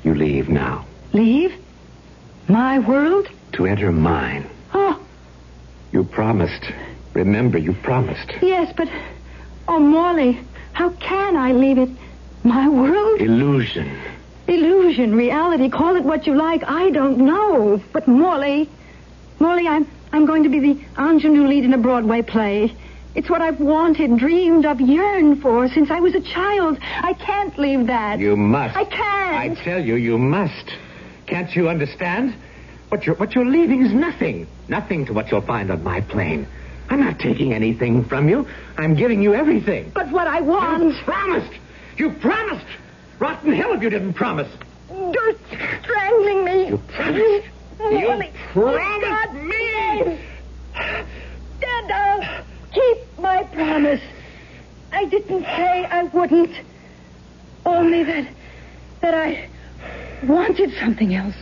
Speaker 5: You leave now.
Speaker 4: Leave? My world?
Speaker 5: To enter mine.
Speaker 4: Oh,
Speaker 5: You promised. Remember, you promised.
Speaker 4: yes, but... Oh, Morley, how can I leave it? My world?
Speaker 5: Illusion.
Speaker 4: Illusion, reality, call it what you like. I don't know. But Morley, I'm going to be the ingenue lead in a Broadway play. It's what I've wanted, dreamed of, yearned for since I was a child. I can't leave that.
Speaker 5: You must.
Speaker 4: I can't.
Speaker 5: I tell you, you must. Can't you understand? What you're leaving is nothing. Nothing to what you'll find on my plane. I'm not taking anything from you. I'm giving you everything.
Speaker 4: But what I want...
Speaker 5: You promised. You promised. Rotten hell if you didn't promise.
Speaker 4: You're strangling me.
Speaker 5: You promised.
Speaker 4: Morley,
Speaker 5: You promised
Speaker 4: God,
Speaker 5: me.
Speaker 4: Dad, I'll keep my promise. I didn't say I wouldn't. Only that I wanted something else.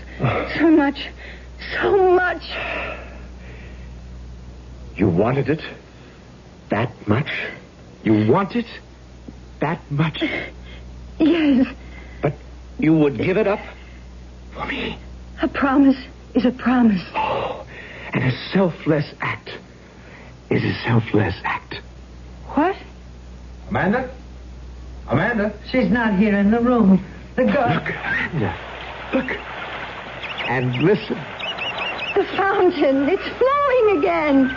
Speaker 4: So much.
Speaker 5: You wanted it that much? You want it that much?
Speaker 4: Yes.
Speaker 5: But you would give it up for me?
Speaker 4: A promise is a promise.
Speaker 5: Oh, and a selfless act is a selfless act.
Speaker 4: What?
Speaker 5: Amanda? Amanda?
Speaker 9: She's not here in the room. The girl...
Speaker 5: Look, Amanda. Look. And listen.
Speaker 4: The fountain. It's flowing again.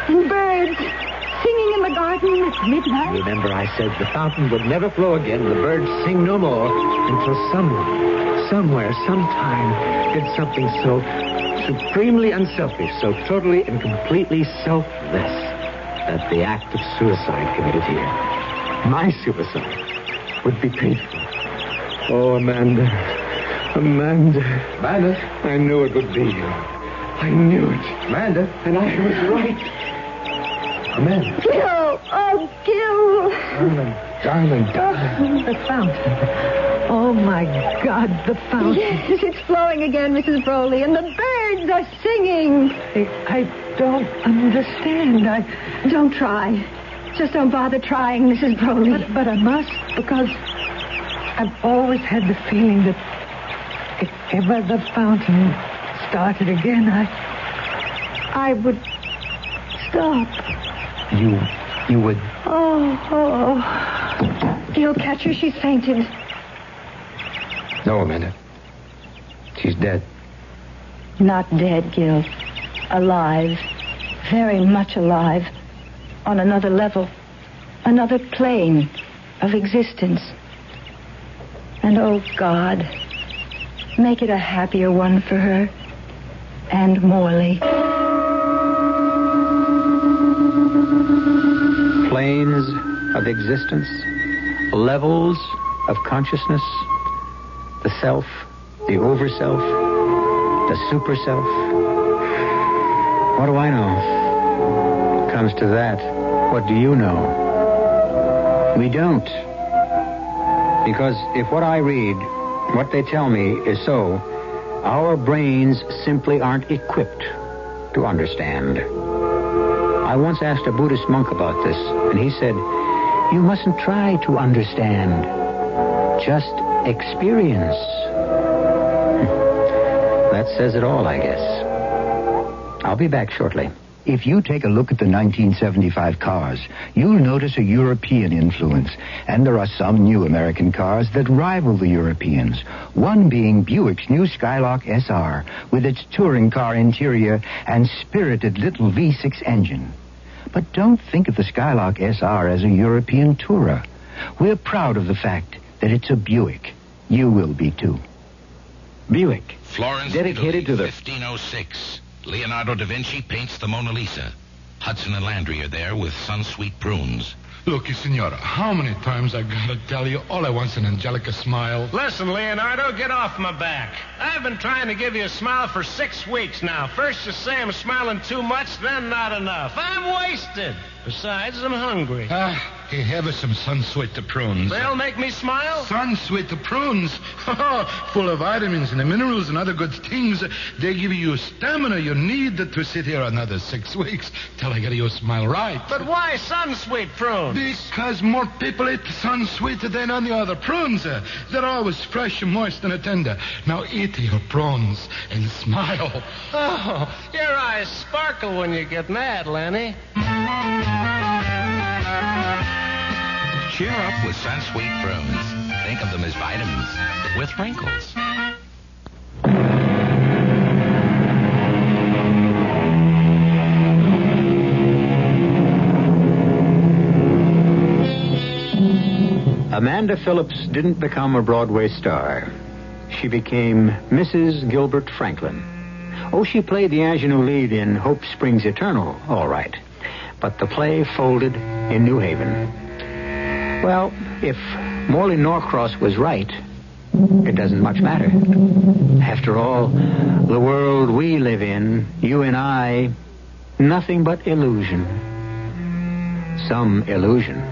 Speaker 4: And birds singing in the garden at midnight.
Speaker 5: Remember I said the fountain would never flow again, the birds sing no more, until someone, somewhere, sometime, did something so supremely unselfish, so totally and completely selfless, that the act of suicide committed here, my suicide, would be painful. Oh, Amanda. Amanda. I knew it would be you. I knew it. Amanda. And I was right. Amanda.
Speaker 4: Gil! Oh, Gil!
Speaker 5: Darling.
Speaker 9: The fountain. Oh, my God, the fountain.
Speaker 4: Yes, it's flowing again, Mrs. Broley, and the birds are singing.
Speaker 9: I don't understand.
Speaker 4: Don't try. Just don't bother trying, Mrs. Broley.
Speaker 9: But I must, because I've always had the feeling that if ever the fountain started again, I would stop.
Speaker 5: You would...
Speaker 4: Oh. Gil, catch her. She's fainted.
Speaker 5: No, Amanda. She's dead.
Speaker 4: Not dead, Gil. Alive. Very much alive. On another level. Another plane of existence. And oh, God, make it a happier one for her. And Morley.
Speaker 3: Planes of existence, levels of consciousness, the self, the over-self, the super-self. What do I know? Comes to that, what do you know? We don't. Because if what I read, what they tell me is so, our brains simply aren't equipped to understand. I once asked a Buddhist monk about this, and he said, you mustn't try to understand. Just experience. That says it all, I guess. I'll be back shortly.
Speaker 11: If you take a look at the 1975 cars, you'll notice a European influence. And there are some new American cars that rival the Europeans. One being Buick's new Skylark SR, with its touring car interior and spirited little V6 engine. But don't think of the Skylark SR as a European tourer. We're proud of the fact that it's a Buick. You will be, too.
Speaker 5: Buick.
Speaker 6: Florence,
Speaker 5: dedicated to the
Speaker 6: 1506. Leonardo da Vinci paints the Mona Lisa. Hudson and Landry are there with sun-sweet prunes.
Speaker 19: Look, Senora, how many times I gotta tell you all I want's an Angelica smile?
Speaker 20: Listen, Leonardo, get off my back. I've been trying to give you a smile for 6 weeks now. First you say I'm smiling too much, then not enough. I'm wasted. Besides, I'm hungry.
Speaker 19: Hey, have us some Sunsweet prunes.
Speaker 20: They'll make me smile?
Speaker 19: Sunsweet prunes. Full of vitamins and minerals and other good things. They give you stamina you need to sit here another 6 weeks till I get you smile right.
Speaker 20: But why Sunsweet prunes?
Speaker 19: Because more people eat Sunsweet than any other prunes. They're always fresh and moist and tender. Now eat your prunes and smile.
Speaker 20: Oh, your eyes sparkle when you get mad, Lenny.
Speaker 21: Cheer up with Sunsweet prunes. Think of them as vitamins with wrinkles.
Speaker 3: Amanda Phillips didn't become a Broadway star. She became Mrs. Gilbert Franklin. Oh, she played the ingenue lead in Hope Springs Eternal, all right. But the play folded in New Haven. Well, if Morley Norcross was right, it doesn't much matter. After all, the world we live in, you and I, nothing but illusion. Some illusion.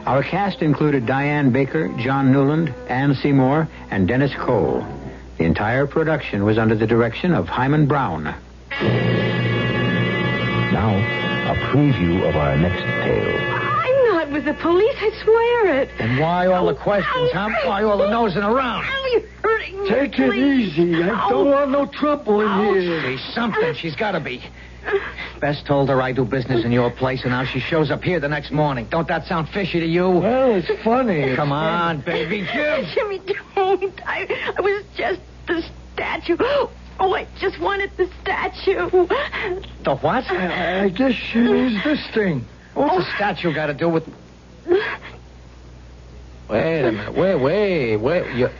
Speaker 3: Our cast included Diane Baker, John Newland, Ann Seymour, and Dennis Cole. The entire production was under the direction of Hyman Brown.
Speaker 11: Now, a preview of our next tale.
Speaker 22: I'm not with the police, I swear it.
Speaker 11: And why all the questions, huh? Why all the nosing around?
Speaker 22: Ow, you're hurting me.
Speaker 11: Take it easy. I don't want no trouble in
Speaker 22: here.
Speaker 11: She's something. She's got to be. Bess told her I do business in your place, and now she shows up here the next morning. Don't that sound fishy to you? Well, it's funny. Come on, baby.
Speaker 22: Jimmy, don't. I was just the statue. Oh, I just wanted the statue.
Speaker 11: The what? I guess she needs this thing. What's the statue got to do with... Wait a minute. Wait.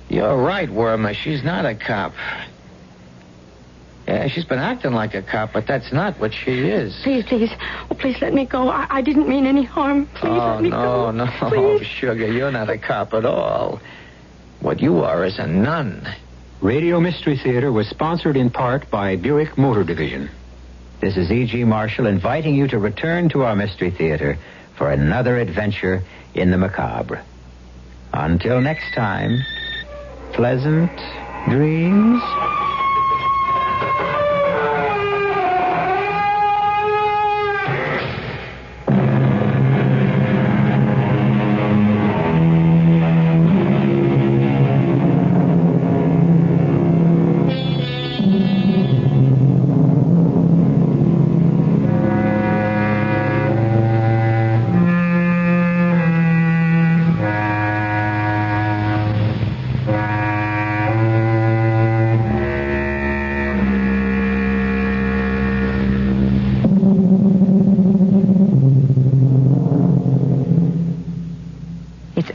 Speaker 11: You're right, Wormer. She's not a cop. Yeah, she's been acting like a cop, but that's not what she is.
Speaker 22: Please. Oh, please let me go. I didn't mean any harm. Please let me go.
Speaker 11: No,
Speaker 22: Please.
Speaker 11: sugar, you're not a cop at all. What you are is a nun.
Speaker 3: Radio Mystery Theater was sponsored in part by Buick Motor Division. This is E.G. Marshall inviting you to return to our Mystery Theater for another adventure in the macabre. Until next time, pleasant dreams.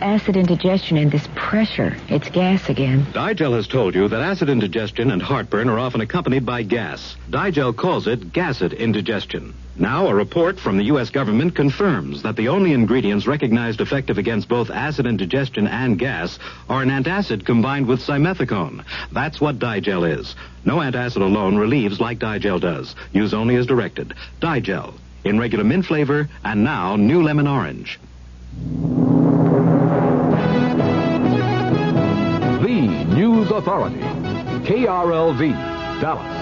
Speaker 1: Acid indigestion and this pressure. It's gas again.
Speaker 6: Digel has told you that acid indigestion and heartburn are often accompanied by gas. Digel calls it gassed indigestion. Now, a report from the U.S. government confirms that the only ingredients recognized effective against both acid indigestion and gas are an antacid combined with simethicone. That's what Digel is. No antacid alone relieves like Digel does. Use only as directed. Digel, in regular mint flavor, and now new lemon orange.
Speaker 23: The News Authority, KRLV, Dallas.